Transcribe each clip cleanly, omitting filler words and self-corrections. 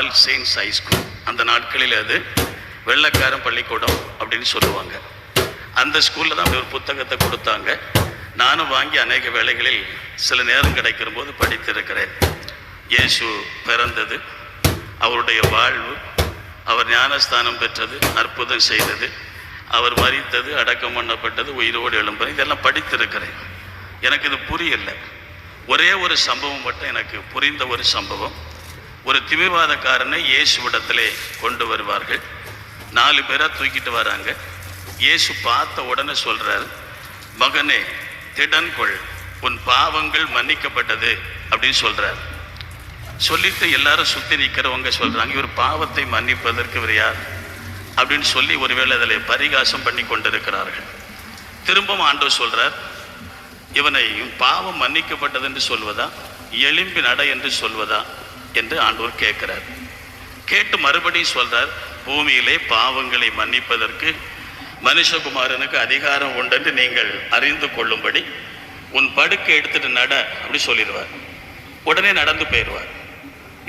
All chains high school. அந்த நாட்களில் அது வெள்ளைக்காரன் பள்ளிக்கூடம் அப்படின்னு சொல்லுவாங்க. அந்த ஸ்கூலில் தான் அப்படி ஒரு புத்தகத்தை கொடுத்தாங்க. நானும் வாங்கி அநேக வேளைகளில் சில நேரம் கிடைக்கிற போது படித்திருக்கிறேன். இயேசு பிறந்தது, அவருடைய வாழ்வு, அவர் ஞானஸ்தானம் பெற்றது, அற்புதம் செய்தது, அவர் மரித்தது, அடக்கம் பண்ணப்பட்டது, உயிரோடு எழும்பது, இதெல்லாம் படித்திருக்கிறேன். எனக்கு இது புரியல. ஒரே ஒரு சம்பவம் மட்டும் எனக்கு புரிந்த ஒரு சம்பவம். ஒரு திமிர்வாதக்காரனை இயேசுவிடத்திலே கொண்டு வருவார்கள். 4 பேரை தூக்கிட்டு வராங்க. இயேசு பார்த்த உடனே சொல்றார், மகனே திடன் கொள், உன் பாவங்கள் மன்னிக்கப்பட்டது அப்படின்னு சொல்றார். சொல்லிட்டு எல்லாரும் சுத்தி நிற்கிறவங்க சொல்றாங்க, இவர் பாவத்தை மன்னிப்பதற்கு இவர் யார் அப்படின்னு சொல்லி ஒருவேளை அதில் பரிகாசம் பண்ணி கொண்டிருக்கிறார்கள். திரும்பவும் ஆண்டவர் சொல்றார், இவனை பாவம் மன்னிக்கப்பட்டது என்று சொல்வதா, எலும்பி நட என்று சொல்வதா என்று ஆண்டவர் கேட்கிறார். கேட்டு மறுபடியும் சொல்றார், பூமியிலே பாவங்களை மன்னிப்பதற்கு மனுஷகுமாரனுக்கு அதிகாரம் உண்டென்று நீங்கள் அறிந்து கொள்ளும்படி உன் படுக்கை எடுத்துட்டு நட அப்படி சொல்லிடுவார். உடனே நடந்து போயிடுவார்.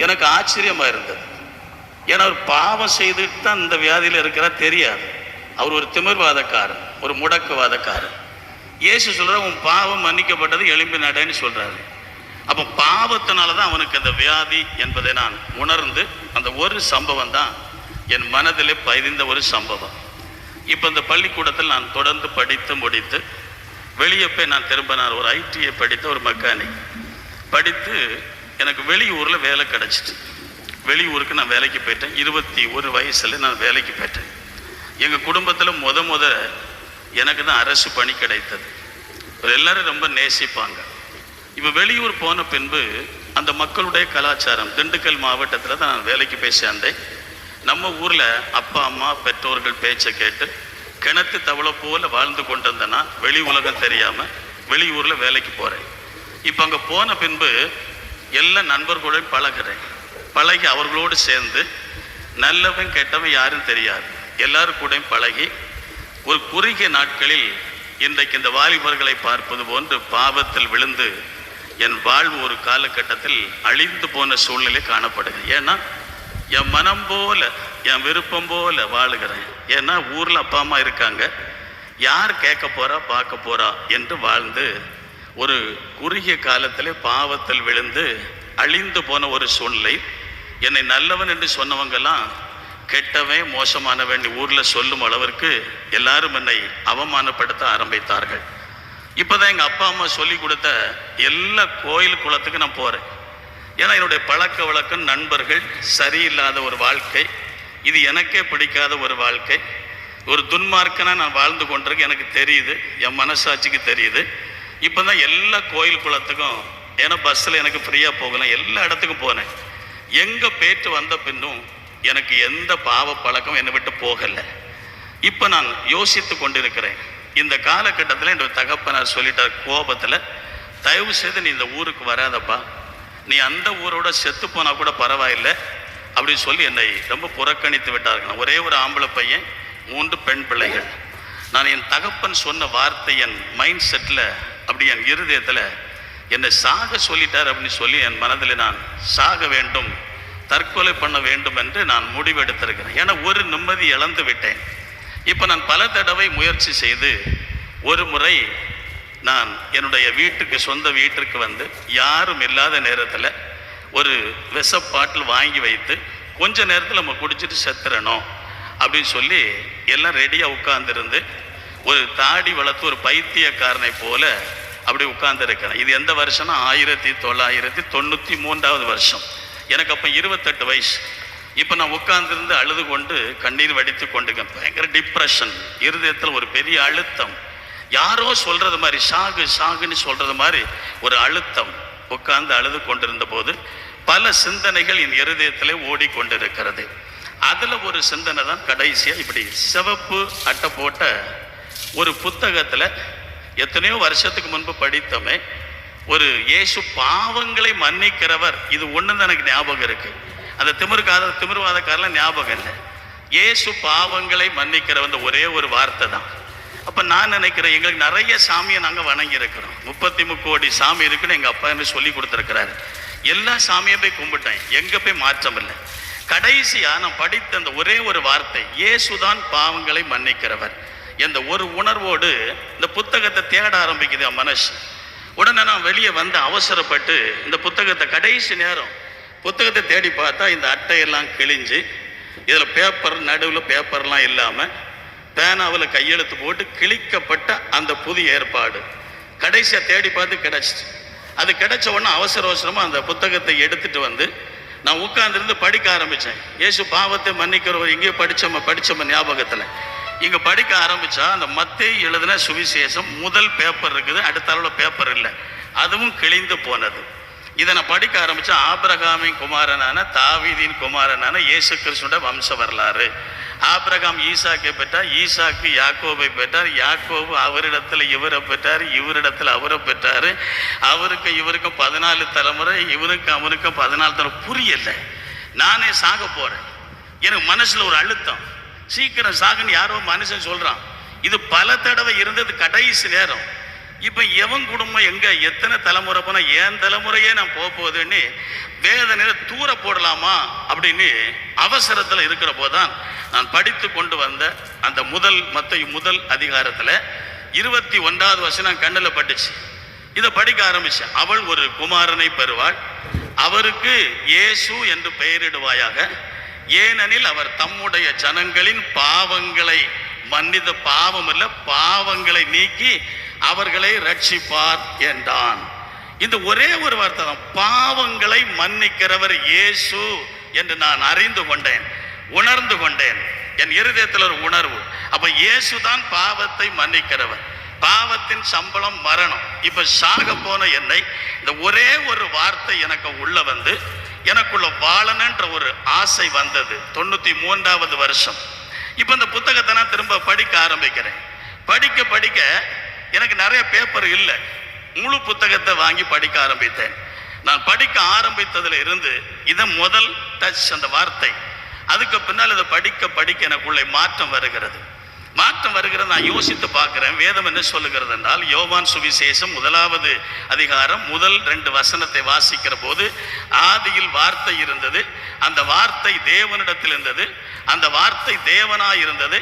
எனக்கு ஆச்சரியமா இருந்தது. ஏன்னா அவர் பாவம் செய்துட்டு தான் இந்த வியாதியில் இருக்கிறார் தெரியாது. அவர் ஒரு திமிர்வாதக்காரன், ஒரு முடக்குவாதக்காரன். இயேசு சொல்ற, உன் பாவம் மன்னிக்கப்பட்டது, எழும்பி நடன்னு சொல்றாரு. அப்போ பாவத்தினால தான் அவனுக்கு அந்த வியாதி என்பதை நான் உணர்ந்து, அந்த ஒரு சம்பவம் தான் என் மனதிலே பதிந்த ஒரு சம்பவம். இப்போ இந்த பள்ளிக்கூடத்தில் நான் தொடர்ந்து படித்து முடித்து வெளியே போய் நான் திரும்ப நான் ஒரு ஐடிஐ படித்த ஒரு மெக்கானிக் படித்து எனக்கு வெளியூரில் வேலை கிடச்சிட்டு வெளியூருக்கு நான் வேலைக்கு போயிட்டேன். 21 வயசில் நான் வேலைக்கு போயிட்டேன். எங்கள் குடும்பத்தில் முத எனக்கு தான் அரசு பணி கிடைத்தது. எல்லாரும் ரொம்ப நேசிப்பாங்க. இப்போ வெளியூர் போன பின்பு அந்த மக்களுடைய கலாச்சாரம், திண்டுக்கல் மாவட்டத்தில் தான் நான் வேலைக்கு போய் சேர்ந்தேன். நம்ம ஊரில் அப்பா அம்மா பெற்றோர்கள் பேச்சை கேட்டு கிணத்து தவளை போல வாழ்ந்து கொண்டு இருந்தேன்னா வெளி உலகம் தெரியாமல் வெளியூரில் வேலைக்கு போகிறேன். இப்போ அங்கே போன பின்பு எல்லா நண்பர்களுடன் பழகி அவர்களோடு சேர்ந்து நல்லவன் கெட்டவன் யாரும் தெரியாது, எல்லாரும் கூட பழகி ஒரு குறுகிய நாட்களில் இன்றைக்கு இந்த வாலிபர்களை பார்ப்பது போன்று பாவத்தில் விழுந்து என் வாழ்வு ஒரு காலகட்டத்தில் அழிந்து போன சூழ்நிலை காணப்படுது. ஏன்னா என் மனம் போல, என் விருப்பம் போல வாழுகிறேன். ஏன்னா ஊரில் அப்பா அம்மா இருக்காங்க, யார் கேட்க போறா பார்க்க போறா என்று வாழ்ந்து ஒரு குறுகிய காலத்திலே பாவத்தில் விழுந்து அழிந்து போன ஒரு சூழ்நிலை. என்னை நல்லவன் என்று சொன்னவங்கெல்லாம் கெட்டவன் மோசமானவன் ஊரில் சொல்லும் அளவிற்கு எல்லாரும் என்னை அவமானப்படுத்த ஆரம்பித்தார்கள். இப்போதான் எங்கள் அப்பா அம்மா சொல்லி கொடுத்த எல்லா கோயில் குளத்துக்கு நான் போகிறேன். ஏன்னா என்னுடைய பழக்க வழக்கம், நண்பர்கள், சரியில்லாத ஒரு வாழ்க்கை, இது எனக்கே பிடிக்காத ஒரு வாழ்க்கை, ஒரு துன்மார்க்கனாக நான் வாழ்ந்து கொண்டிருக்கேன். எனக்கு தெரியுது, என் மனசாட்சிக்கு தெரியுது. இப்போ தான் எல்லா கோயில் குளத்துக்கும், ஏன்னா பஸ்ஸில் எனக்கு ஃப்ரீயாக போகலாம், எல்லா இடத்துக்கும் போனேன். எங்கே போயிட்டு வந்த பின்னும் எனக்கு எந்த பாவ பழக்கம் என்னை விட்டு போகலை. இப்போ நான் யோசித்து கொண்டிருக்கிறேன். இந்த காலகட்டத்தில் என்னோட தகப்பனார் சொல்லிட்டார் கோபத்தில், தயவு செய்து நீ இந்த ஊருக்கு வராதப்பா, நீ அந்த ஊரோட செத்து போனால் கூட பரவாயில்லை அப்படின்னு சொல்லி என்னை ரொம்ப புறக்கணித்து விட்டார்கள். ஒரே ஒரு ஆம்பளை பையன், 3 பெண் பிள்ளைகள். நான் என் தகப்பன் சொன்ன வார்த்தை என் மைண்ட் செட்டில், அப்படி என் இருதயத்தில் என்னை சாக சொல்லிட்டார் அப்படின்னு சொல்லி என் மனதில் நான் சாக வேண்டும், தற்கொலை பண்ண வேண்டும் என்று நான் முடிவெடுத்திருக்கிறேன். ஏன்னா ஒரு நிம்மதி இழந்து விட்டேன். இப்போ நான் பல தடவை முயற்சி செய்து ஒரு முறை நான் என்னுடைய வீட்டுக்கு, சொந்த வீட்டிற்கு வந்து யாரும் இல்லாத நேரத்தில் ஒரு விஷப்பாட்டில் வாங்கி வைத்து கொஞ்ச நேரத்தில் நம்ம குடிச்சிட்டு செத்துறணும் அப்படின்னு சொல்லி எல்லாம் ரெடியாக உட்கார்ந்துருந்து ஒரு தாடி வளர்த்து ஒரு பைத்தியக்காரனை போல அப்படி உட்கார்ந்துருக்கிறேன். இது எந்த வருஷம்னா 1993 வருஷம். எனக்கு அப்போ 28 வயசு. இப்போ நான் உட்கார்ந்துருந்து அழுது கொண்டு கண்ணீர் வடித்து கொண்டிருக்கேன். பயங்கர டிப்ரெஷன், இருதயத்தில் ஒரு பெரிய அழுத்தம், யாரோ சொல்றது மாதிரி சாகு சாகுன்னு சொல்றது மாதிரி ஒரு அழுத்தம். உட்கார்ந்து அழுது கொண்டிருந்த போது பல சிந்தனைகள் என் இருதயத்திலே ஓடிக்கொண்டிருக்கிறது. அதில் ஒரு சிந்தனை தான் கடைசியாக இப்படி சிவப்பு அட்டை போட்ட ஒரு புத்தகத்தில் எத்தனையோ வருஷத்துக்கு முன்பு படித்தோமே, ஒரு இயேசு பாவங்களை மன்னிக்கிறவர், இது ஒன்று தான் எனக்கு ஞாபகம் இருக்கு. அந்த திமிர்வாதக்காரெல்லாம் ஞாபகம் இல்லை. இயேசு பாவங்களை மன்னிக்கிறவன் ஒரே ஒரு வார்த்தை தான். அப்போ நான் நினைக்கிறேன், எங்களுக்கு நிறைய சாமியை நாங்கள் வணங்கி இருக்கிறோம். 33 கோடி சாமி இருக்குன்னு எங்கள் அப்பா என்ன சொல்லி கொடுத்துருக்கிறாரு. எல்லா சாமியை போய் கும்பிட்டேன், எங்கே போய் மாற்றம் இல்லை. கடைசியா நான் படித்த அந்த ஒரே ஒரு வார்த்தை, இயேசுதான் பாவங்களை மன்னிக்கிறவர் என்ற ஒரு உணர்வோடு இந்த புத்தகத்தை தேட ஆரம்பிக்குது என் மனசு. உடனே நான் வெளியே வந்து அவசரப்பட்டு இந்த புத்தகத்தை கடைசி நேரம் புத்தகத்தை தேடி பார்த்தா இந்த அட்டையெல்லாம் கிழிஞ்சு இதில் பேப்பர் நடுவில் பேப்பர்லாம் இல்லாமல் பேனாவில் கையெழுத்து போட்டு கிழிக்கப்பட்ட அந்த புதிய ஏற்பாடு கடைசியாக தேடி பார்த்து கிடச்சிச்சு. அது கிடைச்ச உடனே அவசரமாக அந்த புத்தகத்தை எடுத்துட்டு வந்து நான் உட்கார்ந்துருந்து படிக்க ஆரம்பித்தேன். இயேசு பாவத்தை மன்னிக்கிறவர் எங்கேயோ படித்தோம் ஞாபகத்தில் இங்கே படிக்க ஆரம்பித்தா அந்த மத்தேயு எழுதின சுவிசேஷம் முதல் பேப்பர் இருக்குது, அடுத்த அளவில் பேப்பர் இல்லை, அதுவும் கிழிந்து போனது. இதை நான் படிக்க ஆரம்பித்தா ஆபிரகாமின் குமாரனான தாவீதின் குமாரனான இயேசு கிறிஸ்துவோட வம்ச வரலாறு. ஆபிரகாம் ஈசாக்கை பெற்றார், ஈசாக்கு யாக்கோபை பெற்றார், யாக்கோபு அவரிடத்தில் இவரை பெற்றார், இவரிடத்தில் அவரை பெற்றார், அவருக்கு இவருக்கும் 14 தலைமுறை, இவருக்கு அவருக்கும் 14 தலைமுறை. புரியல. நானே சாக போகிறேன், எனக்கு மனசில் ஒரு அழுத்தம், சீக்கிரம் சாகுன்னு யாரோ மனுஷன் சொல்கிறான். இது பல தடவை இருந்தது கடைசி நேரம். இப்போ எவன் குடும்பம் எங்கே எத்தனை தலைமுறை போனால் ஏன் தலைமுறையே நான் போகுதுன்னு வேதனையில தூர போடலாமா அப்படின்னு அவசரத்தில் இருக்கிற போதுதான் நான் படித்து கொண்டு வந்த அந்த மத்தேயு முதல் அதிகாரத்தில் 21வது வசனம் கண்ணில் பட்டுச்சு. இதை படிக்க ஆரம்பிச்சேன். அவள் ஒரு குமாரனை பெறுவாள், அவருக்கு இயேசு என்று பெயரிடுவாயாக, ஏனெனில் அவர் தம்முடைய ஜனங்களின் பாவங்களை மன்னித்த பாவம் இல்லை பாவங்களை நீக்கி அவர்களை ரட்சிப்பார் என்றான். இந்த ஒரே ஒரு வார்த்தை தான், பாவங்களை மன்னிக்கிறவர் இயேசு என்று நான் அறிந்து கொண்டேன், உணர்ந்து கொண்டேன். என் இருதயத்தில் ஒரு உணர்வு, அப்ப இயேசுதான் பாவத்தை மன்னிக்கிறவர். பாவத்தின் சம்பளம் மரணம். இப்ப சாக போன என்னை இந்த ஒரே ஒரு வார்த்தை எனக்கு உள்ள வந்து எனக்குள்ள வாழணுன்ற ஒரு ஆசை வந்தது. 93வது வருஷம். இப்ப இந்த புத்தகத்தை நான் திரும்ப படிக்க ஆரம்பிக்கிறேன். படிக்க படிக்க எனக்கு நிறைய பேப்பர் இல்லை, முழு புத்தகத்தை வாங்கி படிக்க ஆரம்பித்தேன். நான் படிக்க ஆரம்பித்ததுல இருந்து இதை முதல் டச் அந்த வார்த்தை, அதுக்கு பின்னால் இதை படிக்க படிக்க எனக்குள்ளே மாற்றம் வருகிறது. நான் யோசித்து பார்க்கிறேன், வேதம் என்ன சொல்லுகிறது என்றால், யோவான் சுவிசேஷம் 1வது அதிகாரம் முதல் 2 வசனத்தை வாசிக்கிற போது, ஆதியில் வார்த்தை இருந்தது, அந்த வார்த்தை தேவனிடத்தில் இருந்தது, அந்த வார்த்தை தேவனாய் இருந்தது,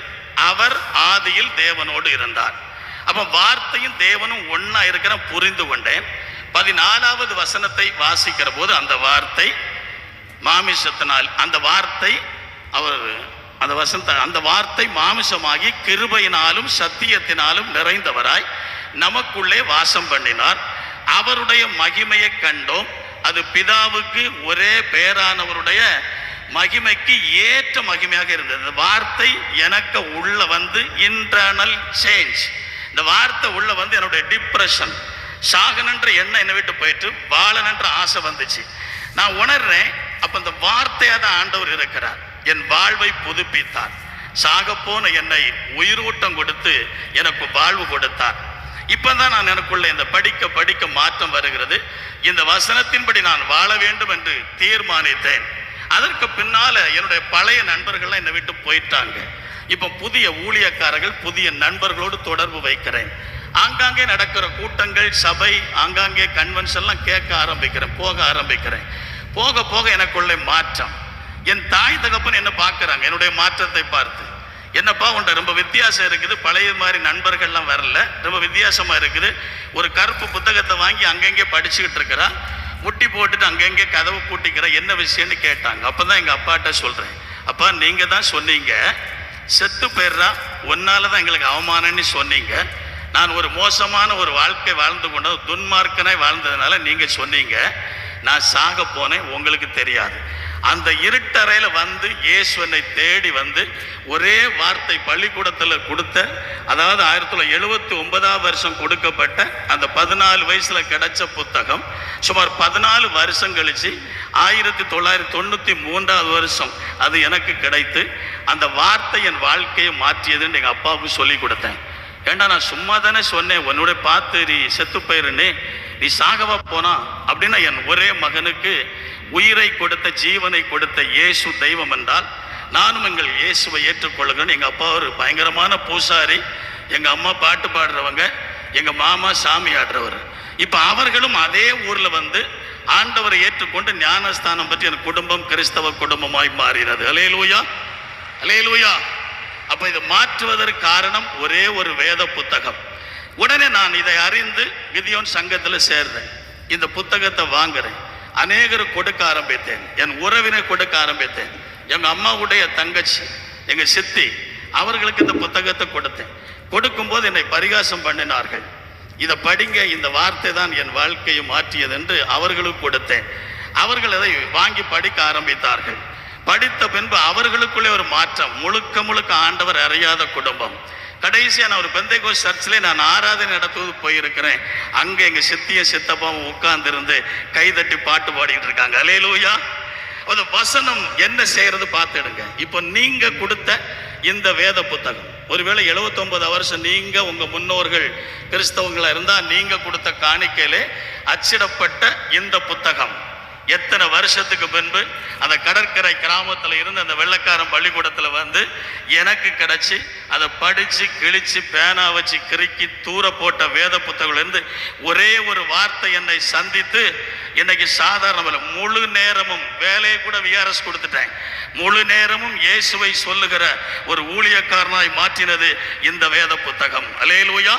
அவர் ஆதியில் தேவனோடு இருந்தார். அப்ப வார்த்தையும் தேவனும் ஒன்னா இருக்கிற புரிந்து கொண்டேன். 14வது வசனத்தை வாசிக்கிற போது, அந்த வார்த்தை மாமிசத்தினால், அந்த வார்த்தை அந்த வார்த்தை மாமிசமாகி கிருபையினாலும் சத்தியத்தினாலும் நிறைந்தவராய் நமக்குள்ளே வாசம் பண்ணினார். அவருடைய மகிமையை கண்டோம், அது பிதாவுக்கு ஒரே பேரானவருடைய மகிமைக்கு ஏற்ற மகிமையாக இருந்தது. வார்த்தை எனக்கு உள்ள வந்து இன்டர்னல் சேஞ்ச். இந்த வார்த்தை உள்ள வந்து என்னுடைய டிப்ரெஷன், சாகனன்ற எண்ணம் என்னை விட்டு போயிட்டு வாழனன்ற ஆசை வந்துச்சு. நான் உணர்றேன், அப்ப இந்த வார்த்தையாக தான் ஆண்டவர் இருக்கிறார். என் வாழ்வை புதுப்பித்தார். சாக போன என்னை உயிரூட்டம் கொடுத்து எனக்கு வாழ்வு கொடுத்தார். இப்பதான் நான் எனக்குள்ள இந்த படிக்க படிக்க மாற்றம் வருகிறது. இந்த வசனத்தின்படி நான் வாழ வேண்டும் என்று தீர்மானித்தேன். அதற்கு பின்னால என்னுடைய பழைய நண்பர்கள்லாம் என்னை விட்டு போயிட்டாங்க. இப்ப புதிய ஊழியக்காரர்கள், புதிய நண்பர்களோடு தொடர்பு வைக்கிறேன். ஆங்காங்கே நடக்கிற கூட்டங்கள், சபை, ஆங்காங்கே கன்வென்ஷன்லாம் கேட்க ஆரம்பிக்கிறேன், போக ஆரம்பிக்கிறேன். போக போக எனக்குள்ளே மாற்றம். என் தாய் தகப்பன் என்ன பார்க்குறாங்க, என்னுடைய மாற்றத்தை பார்த்து, என்னப்பா உன்ட ரொம்ப வித்தியாசம் இருக்குது, பழைய மாதிரி நண்பர்கள்லாம் வரல, ரொம்ப வித்தியாசமாக இருக்குது. ஒரு கருப்பு புத்தகத்தை வாங்கி அங்கங்கே படிச்சுக்கிட்டு இருக்கிறா, முட்டி போட்டுட்டு அங்கங்கே கதவு பூட்டிக்கிற, என்ன விஷயம்னு கேட்டாங்க. அப்போ தான் எங்கள் அப்பாட்ட சொல்கிறேன், அப்பா நீங்கள் தான் சொன்னீங்க செத்து போயிடுறா, ஒன்னால தான் எங்களுக்கு அவமானம்னு சொன்னீங்க. நான் ஒரு மோசமான ஒரு வாழ்க்கை வாழ்ந்து கொண்ட துன்மார்க்கனாய் வாழ்ந்ததுனால நீங்கள் சொன்னீங்க. நான் சாக போனேன், உங்களுக்கு தெரியாது. அந்த இருட்டறையில் வந்து இயேசு என்னை தேடி வந்து ஒரே வார்த்தை பள்ளிக்கூடத்தில் கொடுத்த, அதாவது 1979ஆம் வருஷம் கொடுக்கப்பட்ட அந்த 14 வயசுல கிடைச்ச புத்தகம் சுமார் 14 வருஷம் கழிச்சு 1993ஆவது வருஷம் அது எனக்கு கிடைத்து, அந்த வார்த்தை என் வாழ்க்கையை மாற்றியதுன்னு எங்கள் அப்பாவுக்கு சொல்லி கொடுத்தேன். ஏண்டா நான் சும்மா தானே சொன்னேன், உன்னுடைய பார்த்து நீ செத்து போயிருன்னு, நீ சாகவா போனா அப்படின்னா, என் ஒரே மகனுக்கு உயிரை கொடுத்த, ஜீவனை கொடுத்த இயேசு தெய்வம் என்றால் நானும் எங்கள் இயேசுவை ஏற்றுக்கொள்ளுங்கன்னு. எங்கள் அப்பா ஒரு பயங்கரமான பூசாரி, எங்கள் அம்மா பாட்டு பாடுறவங்க, எங்கள் மாமா சாமி ஆடுறவர். இப்ப அவர்களும் அதே ஊர்ல வந்து ஆண்டவரை ஏற்றுக்கொண்டு ஞானஸ்தானம் பற்றி என் குடும்பம் கிறிஸ்தவ குடும்பமாய் மாறினது. அல்லேலூயா, அல்லேலூயா. அப்ப இதை மாற்றுவதற்கு காரணம் ஒரே ஒரு வேத புத்தகம். உடனே நான் இதை அறிந்து கிதியோன் சங்கத்துல சேர்றேன். இந்த புத்தகத்தை வாங்குறேன். அநேகர் கொடுக்க ஆரம்பித்தேன். என் உறவினை கொடுக்க ஆரம்பித்தேன். எங்க அம்மாவுடைய தங்கச்சி, எங்க சித்தி, அவர்களுக்கு இந்த புத்தகத்தை கொடுத்தேன். கொடுக்கும்போது என்னை பரிகாசம் பண்ணினார்கள். இதை படிங்க, இந்த வார்த்தை தான் என் வாழ்க்கையை மாற்றியது என்று அவர்களுக்கு கொடுத்தேன். அவர்கள் அதை வாங்கி படிக்க ஆரம்பித்தார்கள். படித்த பின்பு அவர்களுக்குள்ளே ஒரு மாற்றம். முழுக்க முழுக்க ஆண்டவர் அறியாத குடும்பம். கடைசியா நான் ஒரு பெந்தைகோஸ்து சர்ச்சிலே நான் ஆராதனை நடத்துவது போயிருக்கிறேன். அங்க எங்க சித்தியும் சித்தப்பாவும் உட்கார்ந்து இருந்து கைதட்டி பாட்டு பாடிட்டு இருக்காங்க. அல்லேலூயா. அந்த வசனம் என்ன செய்யறது பார்த்துடுங்க. இப்போ நீங்க கொடுத்த இந்த வேத புத்தகம், ஒருவேளை 79 வருஷம் நீங்க உங்க முன்னோர்கள் கிறிஸ்தவங்களா இருந்தா நீங்க கொடுத்த காணிக்கையிலே அச்சிடப்பட்ட இந்த புத்தகம் எத்தனை வருஷத்துக்கு பின்பு அந்த கடற்கரை கிராமத்தில் இருந்து அந்த வெள்ளைக்காரன் பள்ளிக்கூடத்தில் வந்து எனக்கு கிடைச்சி அதை படித்து கிழிச்சு பேனா வச்சு கிறுக்கி தூர போட்ட வேத புத்தகம் இருந்து ஒரே ஒரு வார்த்தை என்னை சந்தித்து இன்னைக்கு சாதாரண முழு நேரமும் வேலையை கூட விஆர்எஸ் கொடுத்துட்டேன். முழு நேரமும் இயேசுவை சொல்லுகிற ஒரு ஊழியக்காரனாய் மாற்றினது இந்த வேத புத்தகம். அல்லேலூயா.